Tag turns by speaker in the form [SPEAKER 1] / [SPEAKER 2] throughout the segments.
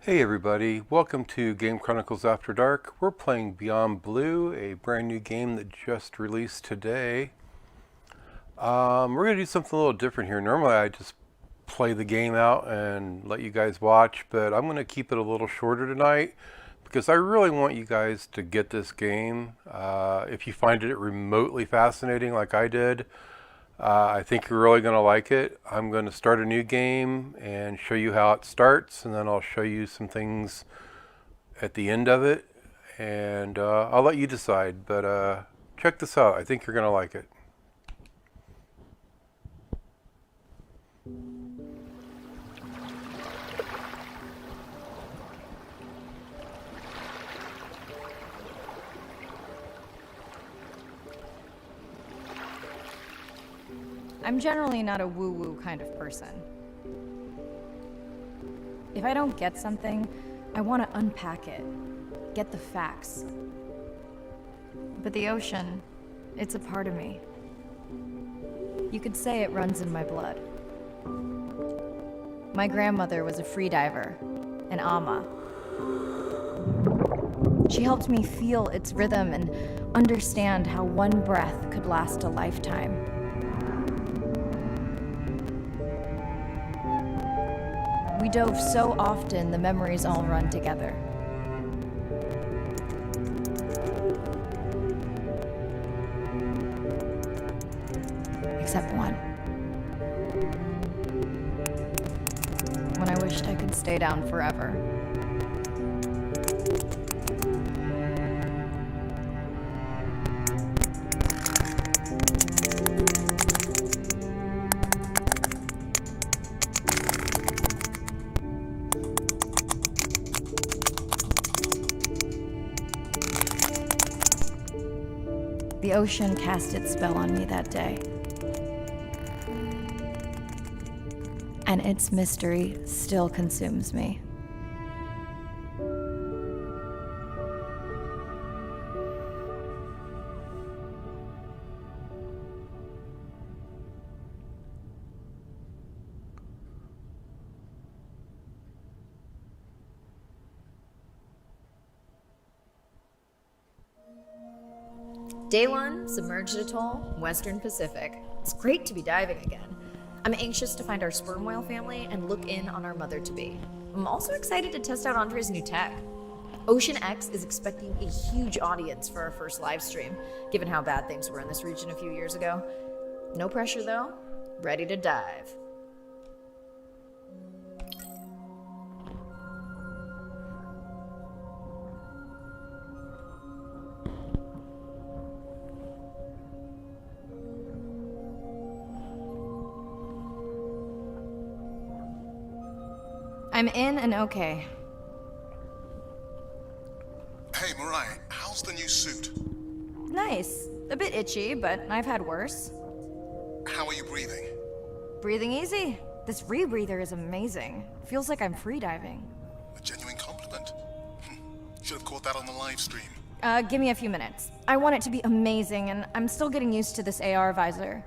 [SPEAKER 1] Hey everybody, welcome to Game Chronicles After Dark. We're playing Beyond Blue, a brand new game that just released today. We're going to do something a little different here. Normally I just play the game out and let you guys watch, but I'm going to keep it a little shorter tonight because I really want you guys to get this game. If you find it remotely fascinating like I did, I think you're really going to like it. I'm going to start a new game and show you how it starts, and then I'll show you some things at the end of it, and I'll let you decide. But check this out. I think you're going to like it.
[SPEAKER 2] I'm generally not a woo-woo kind of person. If I don't get something, I want to unpack it, get the facts. But the ocean, it's a part of me. You could say it runs in my blood. My grandmother was a freediver, an ama. She helped me feel its rhythm and understand how one breath could last a lifetime. We dove so often, the memories all run together. Except one. When I wished I could stay down forever. The ocean cast its spell on me that day. And its mystery still consumes me.
[SPEAKER 3] Day 1, submerged atoll, Western Pacific. It's great to be diving again. I'm anxious to find our sperm whale family and look in on our mother-to-be. I'm also excited to test out Andre's new tech. Ocean X is expecting a huge audience for our first live stream, given how bad things were in this region a few years ago. No pressure though, ready to dive.
[SPEAKER 2] I'm in and okay.
[SPEAKER 4] Hey, Mariah, how's the new suit?
[SPEAKER 2] Nice. A bit itchy, but I've had worse.
[SPEAKER 4] How are you breathing?
[SPEAKER 2] Breathing easy. This rebreather is amazing. Feels like I'm freediving.
[SPEAKER 4] A genuine compliment. Should have caught that on the live stream.
[SPEAKER 2] Give me a few minutes. I want it to be amazing, and I'm still getting used to this AR visor.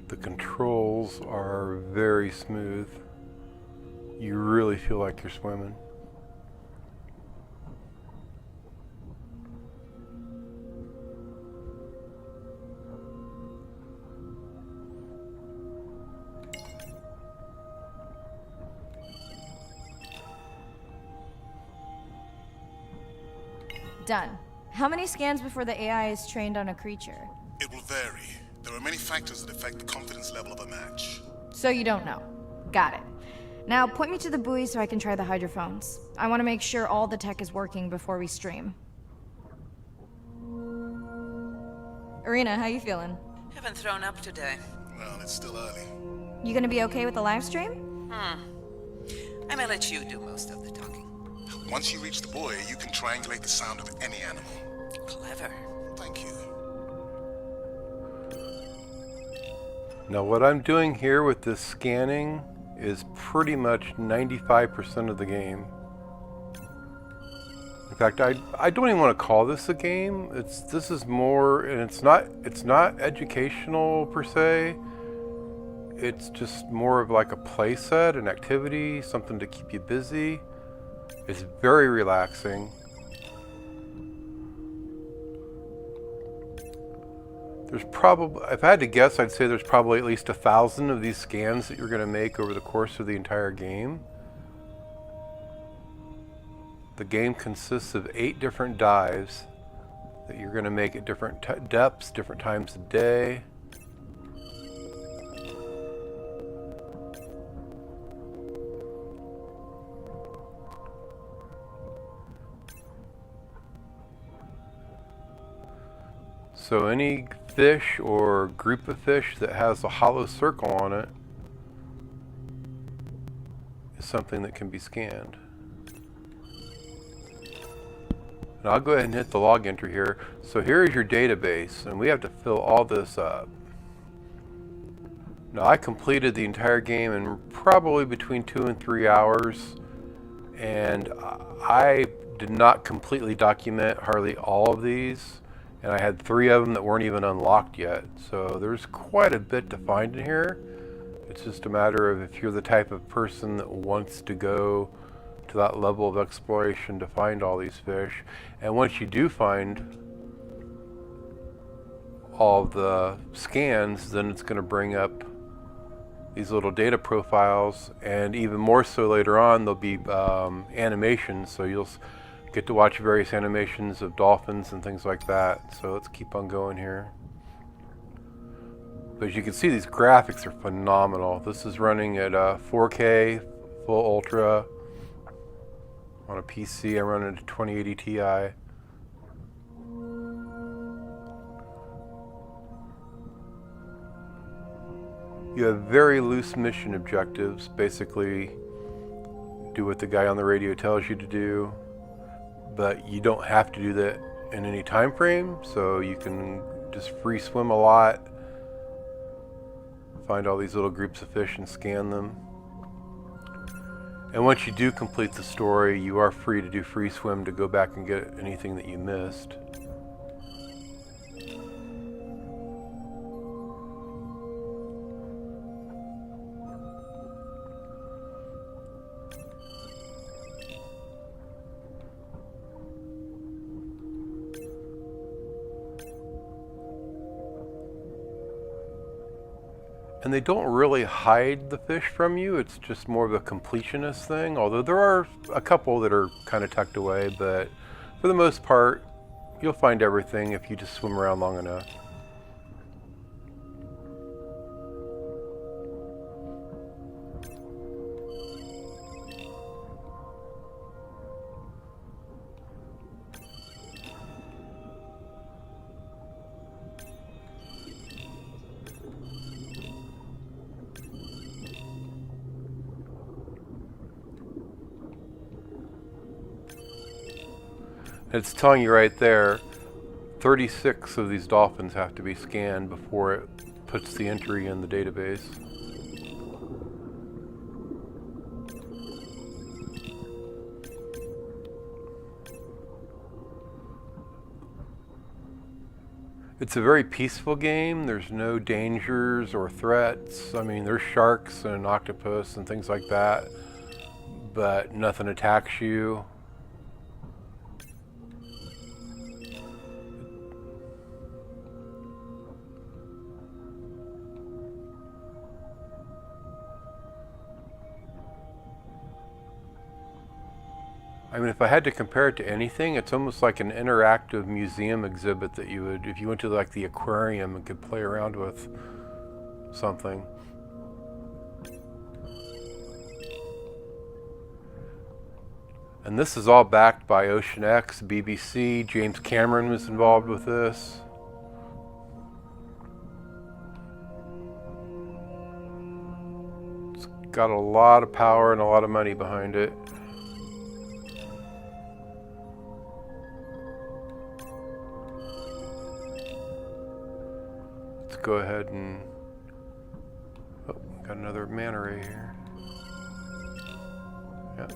[SPEAKER 1] The controls are very smooth. You really feel like you're swimming.
[SPEAKER 2] Done. How many scans before the AI is trained on a creature?
[SPEAKER 4] It will vary. There are many factors that affect the confidence level of a match.
[SPEAKER 2] So you don't know. Got it. Now point me to the buoy so I can try the hydrophones. I want to make sure all the tech is working before we stream. Arena, how you feeling?
[SPEAKER 5] Haven't thrown up today.
[SPEAKER 4] Well, it's still early.
[SPEAKER 2] You gonna be okay with the live stream?
[SPEAKER 5] I may let you do most of the talking.
[SPEAKER 4] Once you reach the buoy, you can triangulate the sound of any animal.
[SPEAKER 5] Clever.
[SPEAKER 4] Thank you.
[SPEAKER 1] Now what I'm doing here with this scanning is pretty much 95% of the game. In fact, I don't even want to call this a game. This is more, and it's not educational per se. It's just more of like a play set, an activity, something to keep you busy. It's very relaxing. There's probably, if I had to guess, I'd say there's probably at least 1,000 of these scans that you're going to make over the course of the entire game. The game consists of 8 different dives that you're going to make at different depths, different times of day. So any fish or group of fish that has a hollow circle on it is something that can be scanned. And I'll go ahead and hit the log entry here. So here is your database, and we have to fill all this up. Now I completed the entire game in probably between 2 and 3 hours, and I did not completely document hardly all of these. And I had 3 of them that weren't even unlocked yet. So there's quite a bit to find in here. It's just a matter of if you're the type of person that wants to go to that level of exploration to find all these fish. And once you do find all the scans, then it's going to bring up these little data profiles. And even more so later on, there'll be animations. So you'll get to watch various animations of dolphins and things like that. So let's keep on going here. But as you can see, these graphics are phenomenal. This is running at 4K, full ultra. On a PC, I'm running at 2080 Ti. You have very loose mission objectives. Basically, do what the guy on the radio tells you to do. But you don't have to do that in any time frame, so you can just free swim a lot, find all these little groups of fish and scan them. And once you do complete the story, you are free to do free swim to go back and get anything that you missed. And they don't really hide the fish from you. It's just more of a completionist thing, although there are a couple that are kind of tucked away, but for the most part, you'll find everything if you just swim around long enough. It's telling you right there, 36 of these dolphins have to be scanned before it puts the entry in the database. It's a very peaceful game. There's no dangers or threats. I mean, there's sharks and octopus and things like that, but nothing attacks you. I mean, if I had to compare it to anything, it's almost like an interactive museum exhibit that you would, if you went to like the aquarium and could play around with something. And this is all backed by Ocean X, BBC. James Cameron was involved with this. It's got a lot of power and a lot of money behind it. Let's go ahead and... Oh, got another manta ray here. Yeah.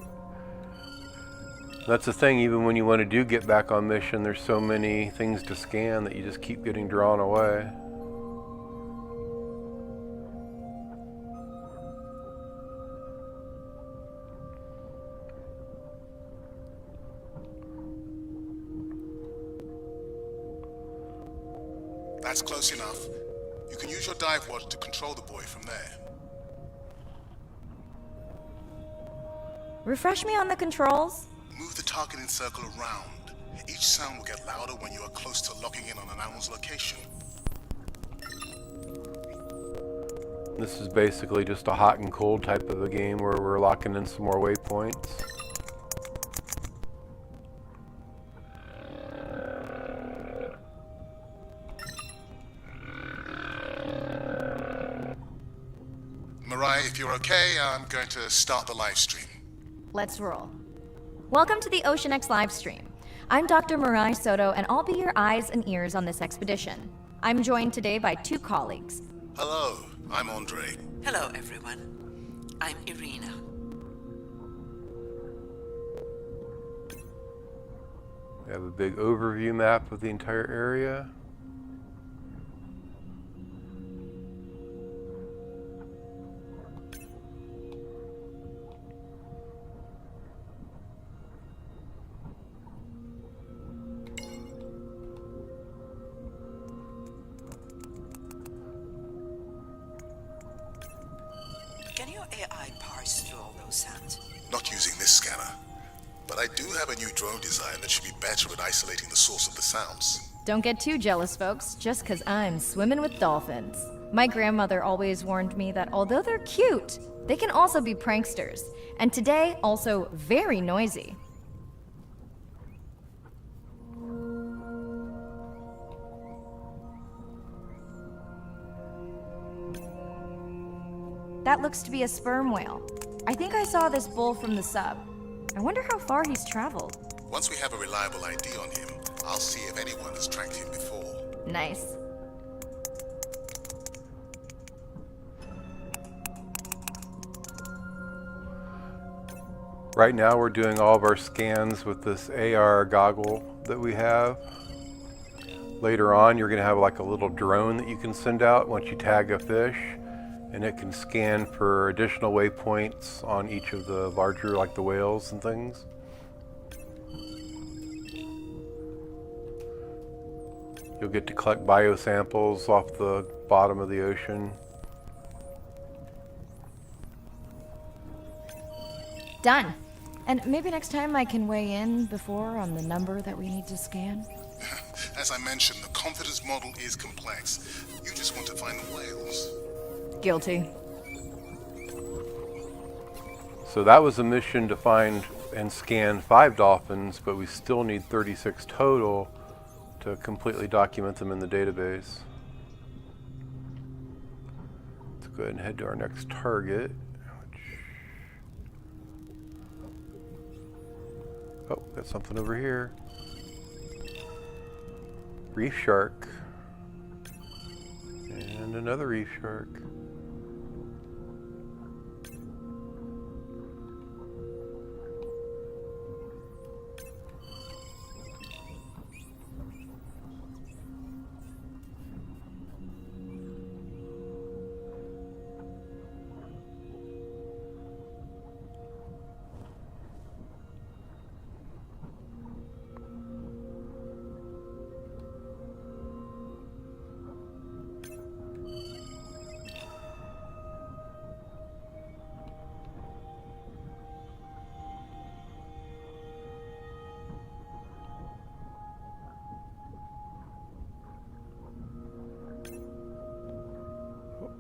[SPEAKER 1] That's the thing, even when you want to get back on mission, there's so many things to scan that you just keep getting drawn away.
[SPEAKER 4] That's close enough. You can use your dive watch to control the buoy from there.
[SPEAKER 2] Refresh me on the controls?
[SPEAKER 4] Move the targeting circle around. Each sound will get louder when you are close to locking in on an animal's location.
[SPEAKER 1] This is basically just a hot and cold type of a game where we're locking in some more waypoints.
[SPEAKER 4] Mariah, if you're okay, I'm going to start the live stream.
[SPEAKER 2] Let's roll. Welcome to the Ocean X live stream. I'm Dr. Mirai Soto, and I'll be your eyes and ears on this expedition. I'm joined today by two colleagues.
[SPEAKER 4] Hello, I'm Andre.
[SPEAKER 5] Hello, everyone. I'm Irina.
[SPEAKER 1] We have a big overview map of the entire area.
[SPEAKER 5] Can your AI parse through all those sounds?
[SPEAKER 4] Not using this scanner, but I do have a new drone design that should be better at isolating the source of the sounds.
[SPEAKER 2] Don't get too jealous, folks, just 'cause I'm swimming with dolphins. My grandmother always warned me that although they're cute, they can also be pranksters, and today, also very noisy. That looks to be a sperm whale. I think I saw this bull from the sub. I wonder how far he's traveled.
[SPEAKER 4] Once we have a reliable ID on him, I'll see if anyone has tracked him before.
[SPEAKER 2] Nice.
[SPEAKER 1] Right now we're doing all of our scans with this AR goggle that we have. Later on you're going to have like a little drone that you can send out once you tag a fish, and it can scan for additional waypoints on each of the larger, like the whales and things. You'll get to collect biosamples off the bottom of the ocean.
[SPEAKER 2] Done. And maybe next time I can weigh in before on the number that we need to scan.
[SPEAKER 4] As I mentioned, the confidence model is complex. You just want to find the whales.
[SPEAKER 2] Guilty.
[SPEAKER 1] So that was a mission to find and scan 5 dolphins, but we still need 36 total to completely document them in the database. Let's go ahead and head to our next target. Oh, got something over here. Reef shark. And another reef shark.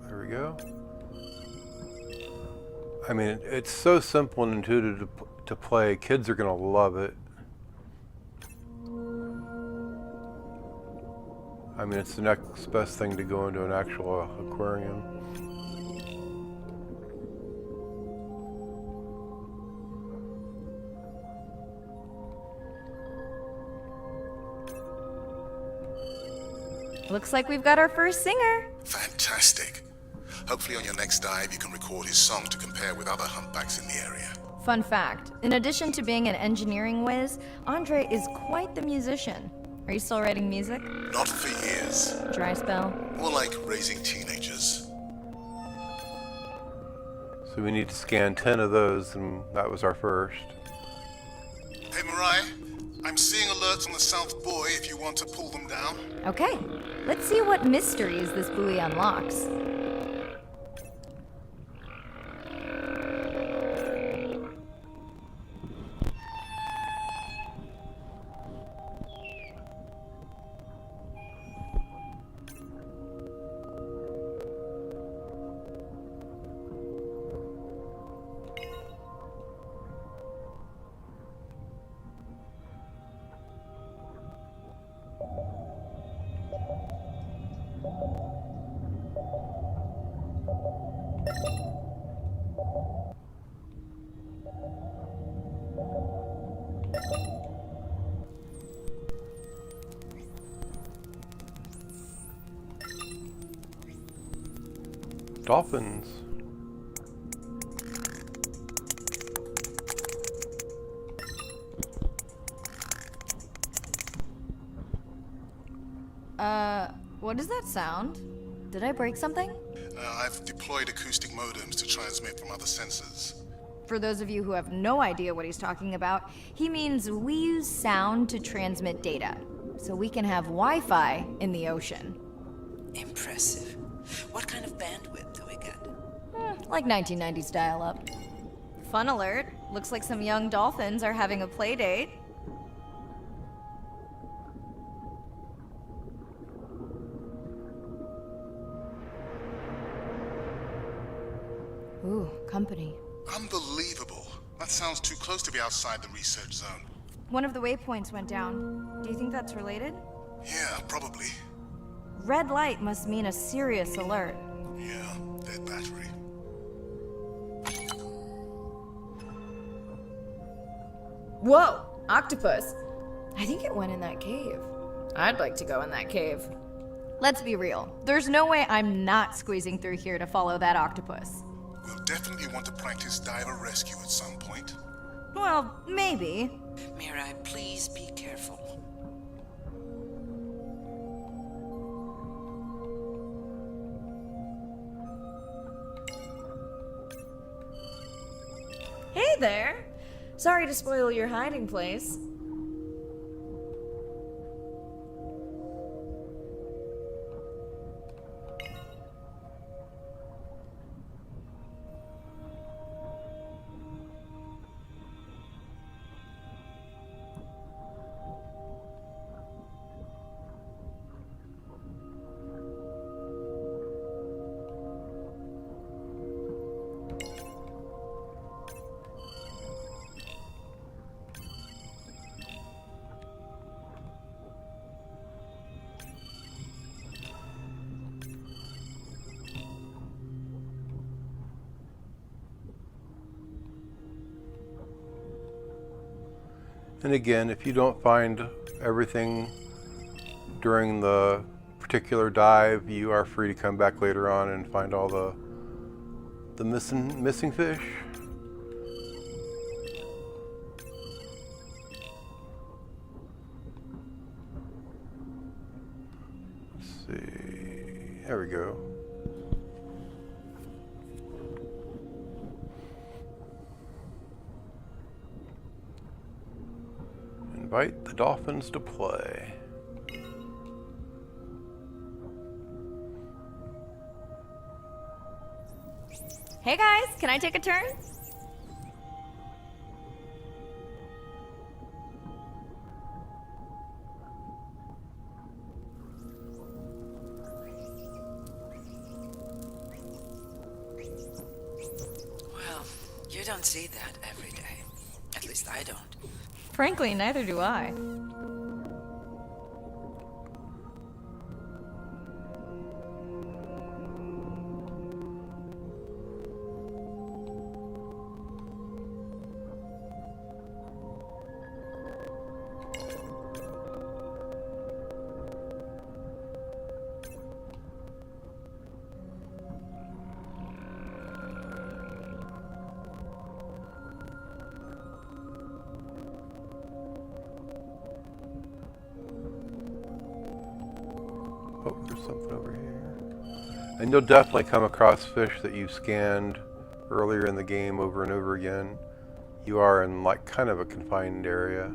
[SPEAKER 1] There we go. I mean, it's so simple and intuitive to play. Kids are gonna love it. I mean, it's the next best thing to go into an actual aquarium.
[SPEAKER 2] Looks like we've got our first singer.
[SPEAKER 4] Fantastic. Hopefully on your next dive you can record his song to compare with other humpbacks in the area.
[SPEAKER 2] Fun fact, in addition to being an engineering whiz, Andre is quite the musician. Are you still writing music?
[SPEAKER 4] Not for years.
[SPEAKER 2] Dry spell?
[SPEAKER 4] More like raising teenagers.
[SPEAKER 1] So we need to scan 10 of those, and that was our first.
[SPEAKER 4] Hey Mariah, I'm seeing alerts on the South Buoy if you want to pull them down.
[SPEAKER 2] Okay, let's see what mysteries this buoy unlocks.
[SPEAKER 1] Dolphins.
[SPEAKER 2] What does that sound? Did I break something?
[SPEAKER 4] I've deployed acoustic modems to transmit from other sensors.
[SPEAKER 2] For those of you who have no idea what he's talking about, he means we use sound to transmit data, so we can have Wi-Fi in the ocean.
[SPEAKER 5] Impressive. What kind of bandwidth do we get?
[SPEAKER 2] Like 1990s dial-up. Fun alert. Looks like some young dolphins are having a play date. Ooh, company.
[SPEAKER 4] Unbelievable. That sounds too close to be outside the research zone.
[SPEAKER 2] One of the waypoints went down. Do you think that's related?
[SPEAKER 4] Yeah, probably.
[SPEAKER 2] Red light must mean a serious alert.
[SPEAKER 4] Yeah, dead battery.
[SPEAKER 3] Whoa! Octopus! I think it went in that cave. I'd like to go in that cave.
[SPEAKER 2] Let's be real. There's no way I'm not squeezing through here to follow that octopus.
[SPEAKER 4] We'll definitely want to practice diver rescue at some point.
[SPEAKER 2] Well, maybe.
[SPEAKER 5] Mirai, please be careful.
[SPEAKER 3] Hey there! Sorry to spoil your hiding place.
[SPEAKER 1] And again, if you don't find everything during the particular dive, you are free to come back later on and find all the missing fish. Let's see. There we go. Invite the dolphins to play.
[SPEAKER 2] Hey guys, can I take a turn?
[SPEAKER 5] Well, you don't see that every day. At least I don't.
[SPEAKER 2] Frankly, neither do I.
[SPEAKER 1] Oh, there's something over here. And you'll definitely come across fish that you scanned earlier in the game over and over again. You are in like kind of a confined area.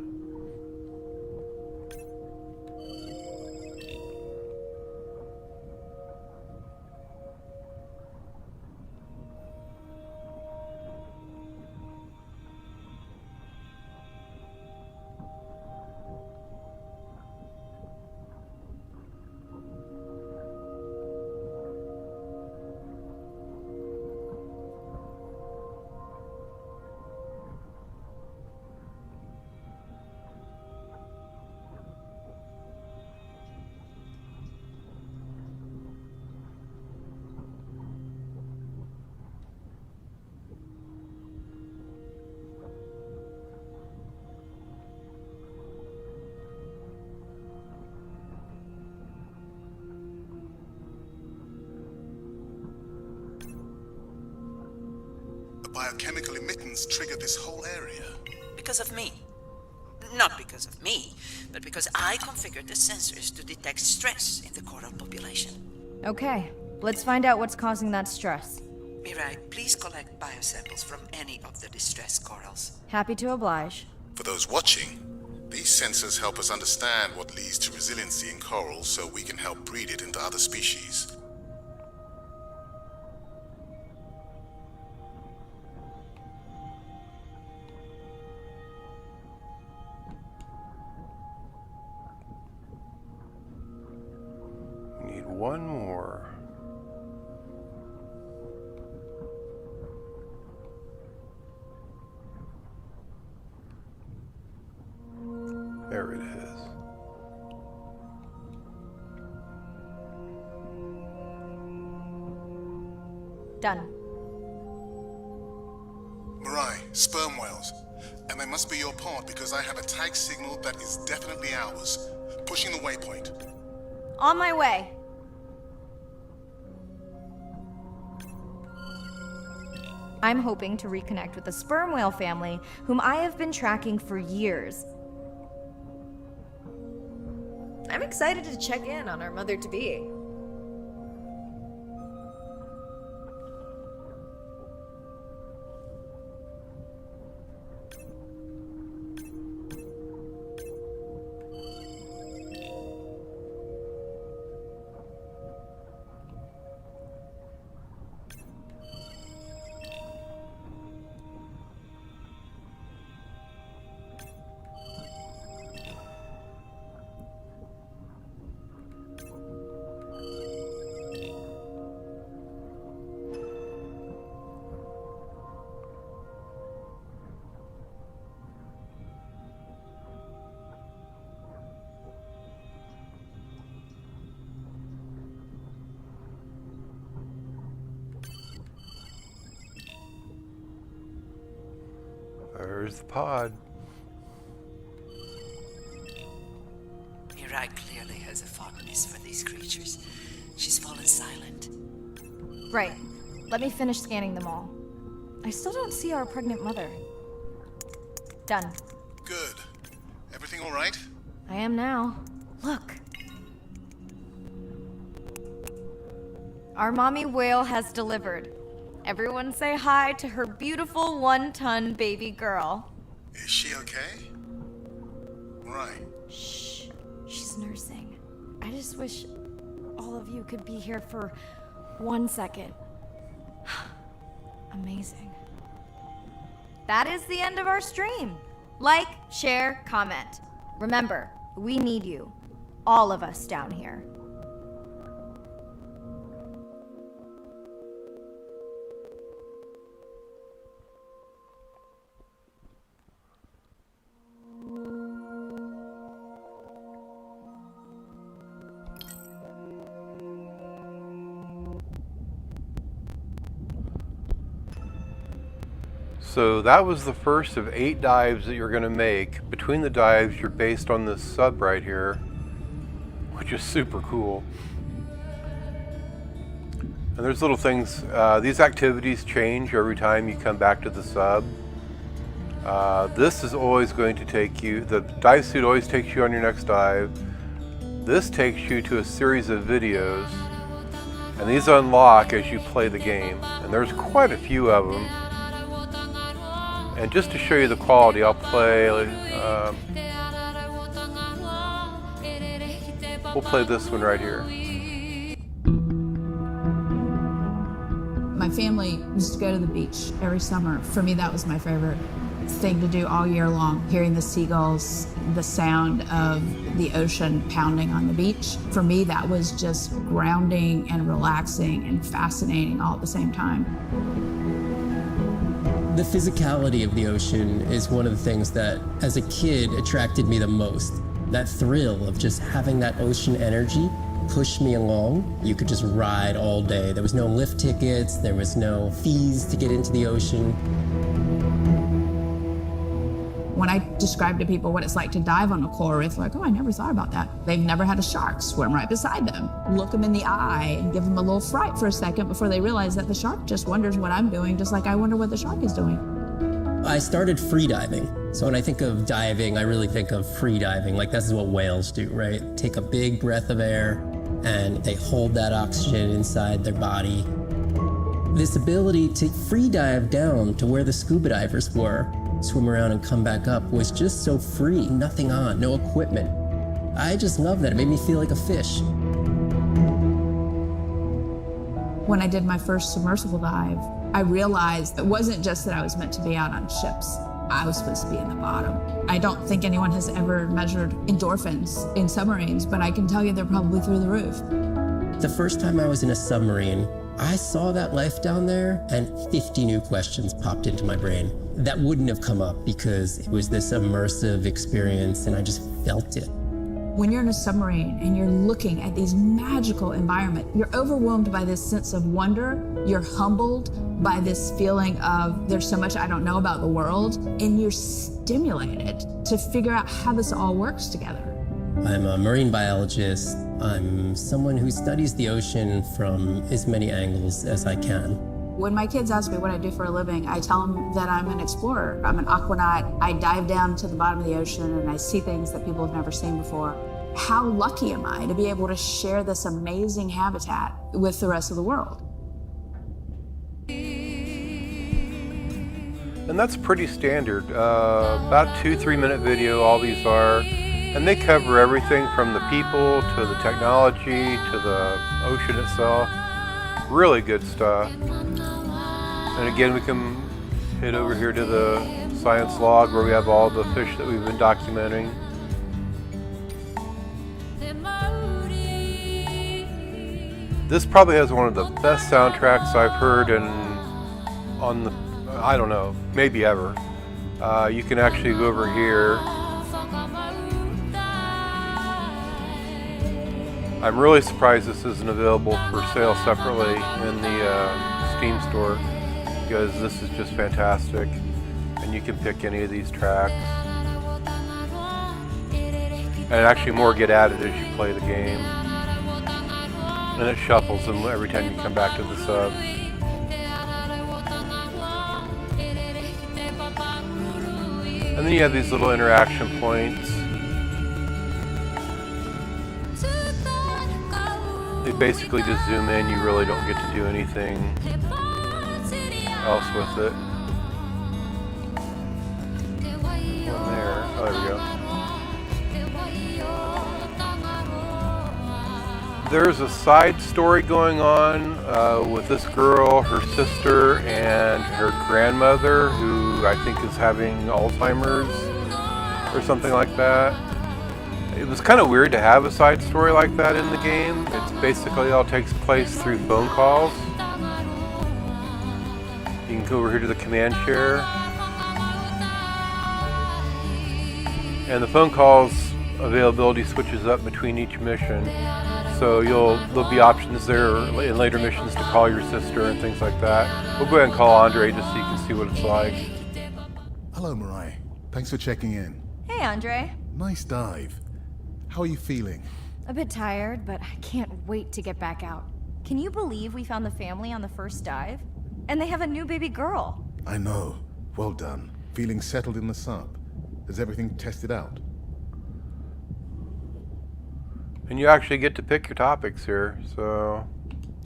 [SPEAKER 4] The biochemical emittance triggered this whole area.
[SPEAKER 5] Because of me. Not because of me, but because I configured the sensors to detect stress in the coral population.
[SPEAKER 2] Okay, let's find out what's causing that stress.
[SPEAKER 5] Mirai, please collect biosamples from any of the distressed corals.
[SPEAKER 2] Happy to oblige.
[SPEAKER 4] For those watching, these sensors help us understand what leads to resiliency in corals so we can help breed it into other species.
[SPEAKER 1] Need one more. There it is.
[SPEAKER 2] Done.
[SPEAKER 4] Mirai, sperm whales. And they must be your pod because I have a tag signal that is definitely ours. Pushing the waypoint.
[SPEAKER 2] On my way. I'm hoping to reconnect with the sperm whale family, whom I have been tracking for years.
[SPEAKER 3] I'm excited to check in on our mother-to-be.
[SPEAKER 1] There's the pod.
[SPEAKER 5] Mirai clearly has a fondness for these creatures. She's fallen silent.
[SPEAKER 2] Right. Let me finish scanning them all. I still don't see our pregnant mother. Done.
[SPEAKER 4] Good. Everything all right?
[SPEAKER 2] I am now. Look. Our mommy whale has delivered. Everyone say hi to her beautiful 1-ton baby girl.
[SPEAKER 4] Is she okay? Right.
[SPEAKER 2] Shh. She's nursing. I just wish all of you could be here for 1 second. Amazing. That is the end of our stream. Like, share, comment. Remember, we need you. All of us down here.
[SPEAKER 1] So that was the first of 8 dives that you're going to make. Between the dives, you're based on this sub right here, which is super cool. And there's little things, these activities change every time you come back to the sub. This is always going to take you, the dive suit always takes you on your next dive. This takes you to a series of videos, and these unlock as you play the game. And there's quite a few of them. And just to show you the quality, I'll play, we'll play this one right here.
[SPEAKER 6] My family used to go to the beach every summer. For me, that was my favorite thing to do all year long, hearing the seagulls, the sound of the ocean pounding on the beach. For me, that was just grounding and relaxing and fascinating all at the same time.
[SPEAKER 7] The physicality of the ocean is one of the things that, as a kid, attracted me the most. That thrill of just having that ocean energy push me along. You could just ride all day. There was no lift tickets, there was no fees to get into the ocean.
[SPEAKER 6] When I describe to people what it's like to dive on a coral reef, they're like, oh, I never thought about that. They've never had a shark swim right beside them. Look them in the eye and give them a little fright for a second before they realize that the shark just wonders what I'm doing, just like I wonder what the shark is doing.
[SPEAKER 7] I started free diving. So when I think of diving, I really think of free diving. Like this is what whales do, right? Take a big breath of air and they hold that oxygen inside their body. This ability to free dive down to where the scuba divers were, swim around and come back up, was just so free. Nothing on, no equipment. I just love that. It made me feel like a fish.
[SPEAKER 6] When I did my first submersible dive, I realized it wasn't just that I was meant to be out on ships. I was supposed to be in the bottom. I don't think anyone has ever measured endorphins in submarines, but I can tell you they're probably through the roof.
[SPEAKER 7] The first time I was in a submarine, I saw that life down there and 50 new questions popped into my brain that wouldn't have come up because it was this immersive experience and I just felt it.
[SPEAKER 6] When you're in a submarine and you're looking at these magical environment, you're overwhelmed by this sense of wonder. You're humbled by this feeling of there's so much I don't know about the world, and you're stimulated to figure out how this all works together.
[SPEAKER 7] I'm a marine biologist. I'm someone who studies the ocean from as many angles as I can.
[SPEAKER 6] When my kids ask me what I do for a living, I tell them that I'm an explorer. I'm an aquanaut. I dive down to the bottom of the ocean and I see things that people have never seen before. How lucky am I to be able to share this amazing habitat with the rest of the world?
[SPEAKER 1] And that's pretty standard. About 2-3 minute video, all these are. And they cover everything from the people to the technology to the ocean itself. Really good stuff. And again, we can head over here to the science log where we have all the fish that we've been documenting. This probably has one of the best soundtracks I've heard on the, I don't know, maybe ever. You can actually go over here. I'm really surprised this isn't available for sale separately in the Steam store, because this is just fantastic, and you can pick any of these tracks. And actually more get added as you play the game. And it shuffles them every time you come back to the sub. And then you have these little interaction points. They basically just zoom in, you really don't get to do anything else with it. One there. Oh, there we go. There's a side story going on with this girl, her sister, and her grandmother, who I think is having Alzheimer's or something like that. It was kind of weird to have a side story like that in the game. It's basically all takes place through phone calls. You can go over here to the command share. And the phone calls availability switches up between each mission. So there'll be options there in later missions to call your sister and things like that. We'll go ahead and call Andre just so you can see what it's like.
[SPEAKER 4] Hello, Mariah. Thanks for checking in.
[SPEAKER 2] Hey, Andre.
[SPEAKER 4] Nice dive. How are you feeling?
[SPEAKER 2] A bit tired, but I can't wait to get back out. Can you believe we found the family on the first dive? And they have a new baby girl.
[SPEAKER 4] I know. Well done. Feeling settled in the sub. Is everything tested out?
[SPEAKER 1] And you actually get to pick your topics here, so...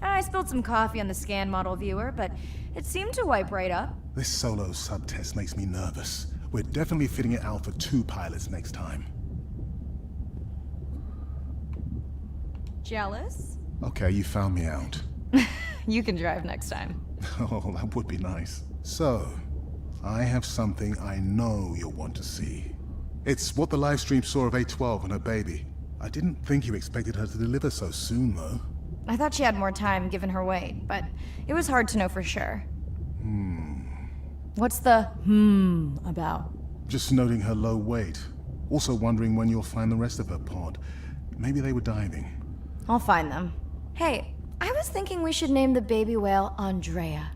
[SPEAKER 2] I spilled some coffee on the scan model viewer, but it seemed to wipe right up.
[SPEAKER 4] This solo sub test makes me nervous. We're definitely fitting it out for 2 pilots next time.
[SPEAKER 2] Jealous?
[SPEAKER 4] Okay, you found me out.
[SPEAKER 2] You can drive next time.
[SPEAKER 4] Oh, that would be nice. So, I have something I know you'll want to see. It's what the live stream saw of A12 and her baby. I didn't think you expected her to deliver so soon, though.
[SPEAKER 2] I thought she had more time given her weight, but it was hard to know for sure. What's the about?
[SPEAKER 4] Just noting her low weight. Also wondering when you'll find the rest of her pod. Maybe they were diving.
[SPEAKER 2] I'll find them. Hey, I was thinking we should name the baby whale Andrea.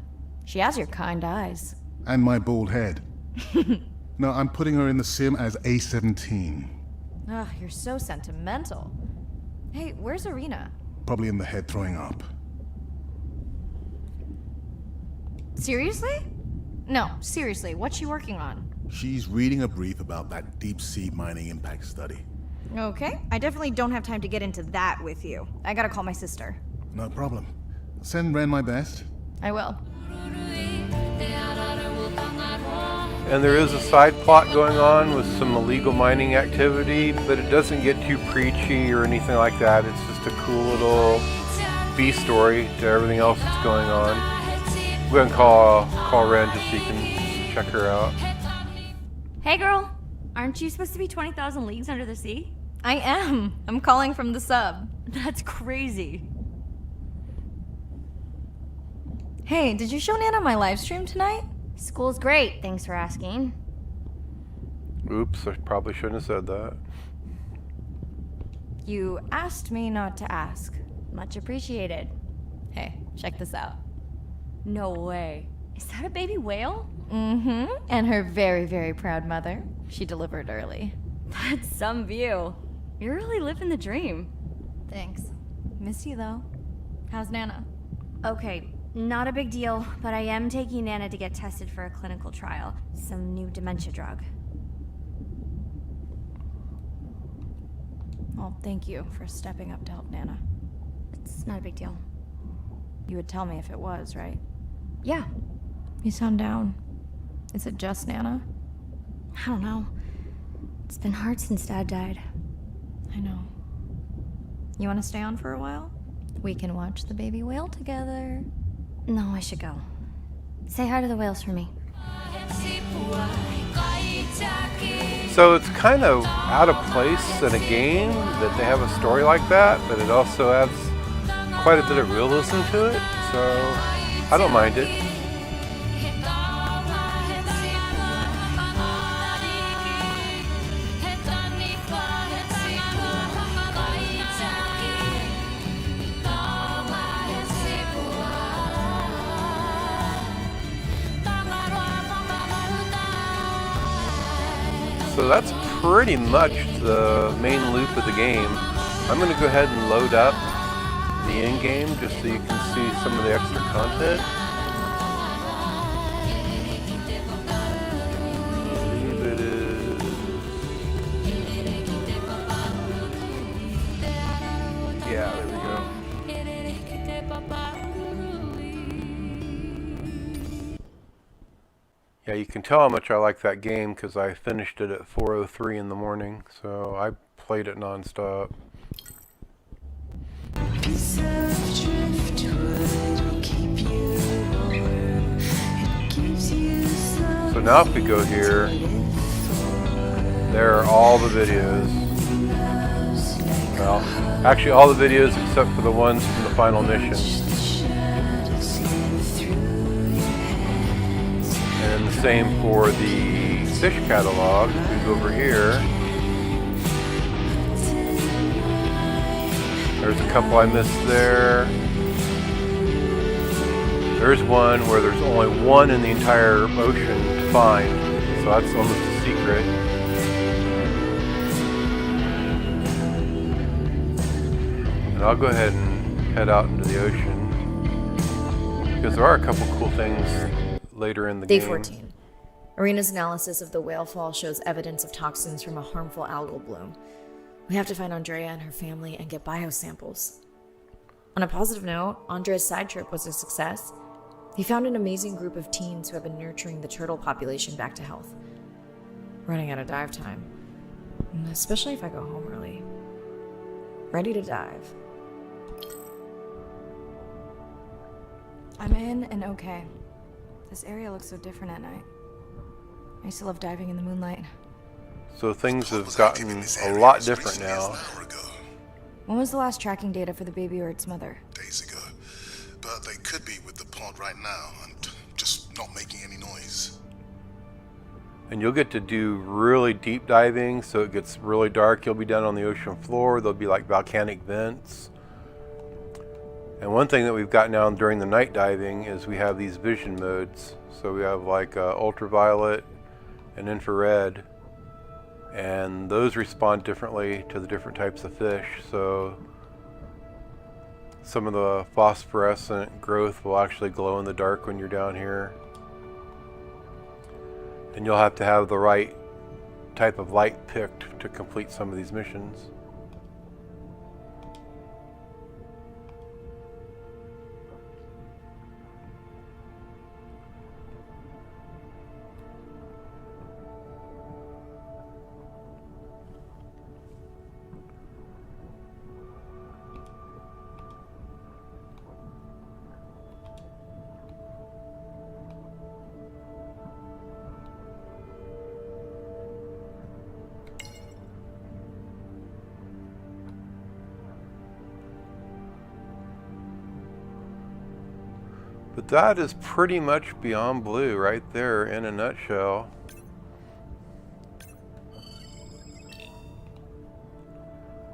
[SPEAKER 2] She has your kind eyes.
[SPEAKER 4] And my bald head. No, I'm putting her in the sim as A17.
[SPEAKER 2] Ugh, you're so sentimental. Hey, where's Arena?
[SPEAKER 4] Probably in the head throwing up.
[SPEAKER 2] Seriously? No, seriously, what's she working on?
[SPEAKER 4] She's reading a brief about that deep-sea mining impact study.
[SPEAKER 2] Okay, I definitely don't have time to get into that with you. I gotta call my sister.
[SPEAKER 4] No problem. Send Ren my best.
[SPEAKER 2] I will.
[SPEAKER 1] And there is a side plot going on with some illegal mining activity, but it doesn't get too preachy or anything like that. It's just a cool little B story to everything else that's going on. We're gonna call Ren just so you can check her out.
[SPEAKER 8] Hey girl, aren't you supposed to be 20,000 leagues under the sea?
[SPEAKER 2] I am. I'm calling from the sub.
[SPEAKER 8] That's crazy.
[SPEAKER 2] Hey, did you show Nana my live stream tonight?
[SPEAKER 8] School's great, thanks for asking.
[SPEAKER 1] Oops, I probably shouldn't have said that.
[SPEAKER 2] You asked me not to ask.
[SPEAKER 8] Much appreciated.
[SPEAKER 2] Hey, check this out.
[SPEAKER 8] No way. Is that a baby whale?
[SPEAKER 2] Mm-hmm. And her very, very proud mother. She delivered early.
[SPEAKER 8] That's some view. You're really living the dream.
[SPEAKER 2] Thanks. Miss you, though. How's Nana?
[SPEAKER 8] Okay, not a big deal, but I am taking Nana to get tested for a clinical trial. Some new dementia drug.
[SPEAKER 2] Well, thank you for stepping up to help Nana.
[SPEAKER 8] It's not a big deal.
[SPEAKER 2] You would tell me if it was, right?
[SPEAKER 8] Yeah,
[SPEAKER 2] You sound down. Is it just Nana?
[SPEAKER 8] I don't know. It's been hard since Dad died.
[SPEAKER 2] I know. You want to stay on for a while? We can watch the baby whale together.
[SPEAKER 8] No, I should go. Say hi to the whales for me.
[SPEAKER 1] So it's kind of out of place in a game that they have a story like that, but it also adds quite a bit of realism to it, so I don't mind it. So that's pretty much the main loop of the game. I'm going to go ahead and load up the in-game just so you can see some of the extra content. I believe it is... Yeah, there we go. Yeah, you can tell how much I like that game because I finished it at 4:03 in the morning, so I played it non-stop. So now if we go here, there are all the videos. Well, actually all the videos except for the ones from the final mission. And the same for the fish catalog. We go over here. There's a couple I missed there. There's one where there's only one in the entire ocean to find, so that's almost a secret. And I'll go ahead and head out into the ocean, because there are a couple cool things later in the
[SPEAKER 3] Day
[SPEAKER 1] game.
[SPEAKER 3] 14. Arena's analysis of the whale fall shows evidence of toxins from a harmful algal bloom. We have to find Andrea and her family and get biosamples. On a positive note, Andrea's side trip was a success. He found an amazing group of teens who have been nurturing the turtle population back to health. Running out of dive time, especially if I go home early. Ready to dive.
[SPEAKER 2] I'm in and okay. This area looks so different at night. I used to love diving in the moonlight.
[SPEAKER 1] So things have gotten a lot different now.
[SPEAKER 2] When was the last tracking data for the baby or its mother?
[SPEAKER 4] Days ago. But they could be with the pod right now and just not making any noise.
[SPEAKER 1] And you'll get to do really deep diving, so it gets really dark. You'll be down on the ocean floor. There'll be like volcanic vents. And one thing that we've got now during the night diving is we have these vision modes. So we have like ultraviolet and infrared, and those respond differently to the different types of fish. So some of the phosphorescent growth will actually glow in the dark when you're down here. And you'll have to have the right type of light picked to complete some of these missions. But that is pretty much Beyond Blue right there in a nutshell.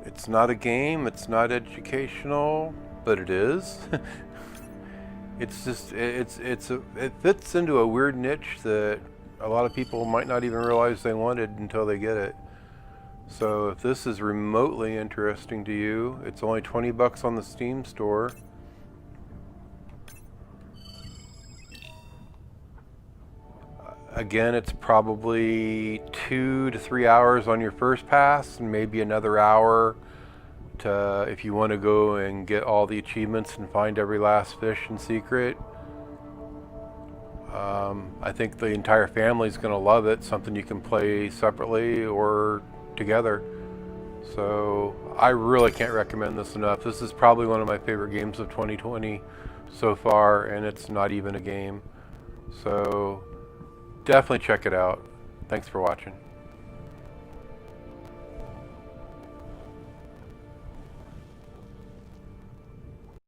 [SPEAKER 1] It's not a game, it's not educational, but it is. It's just, it fits into a weird niche that a lot of people might not even realize they wanted until they get it. So if this is remotely interesting to you, it's only 20 bucks on the Steam store. Again, it's probably 2 to 3 hours on your first pass, and maybe another hour to if you want to go and get all the achievements and find every last fish in secret. I think the entire family is going to love it. Something you can play separately or together. So I really can't recommend this enough. This is probably one of my favorite games of 2020 so far, and it's not even a game. So definitely check it out. Thanks for watching.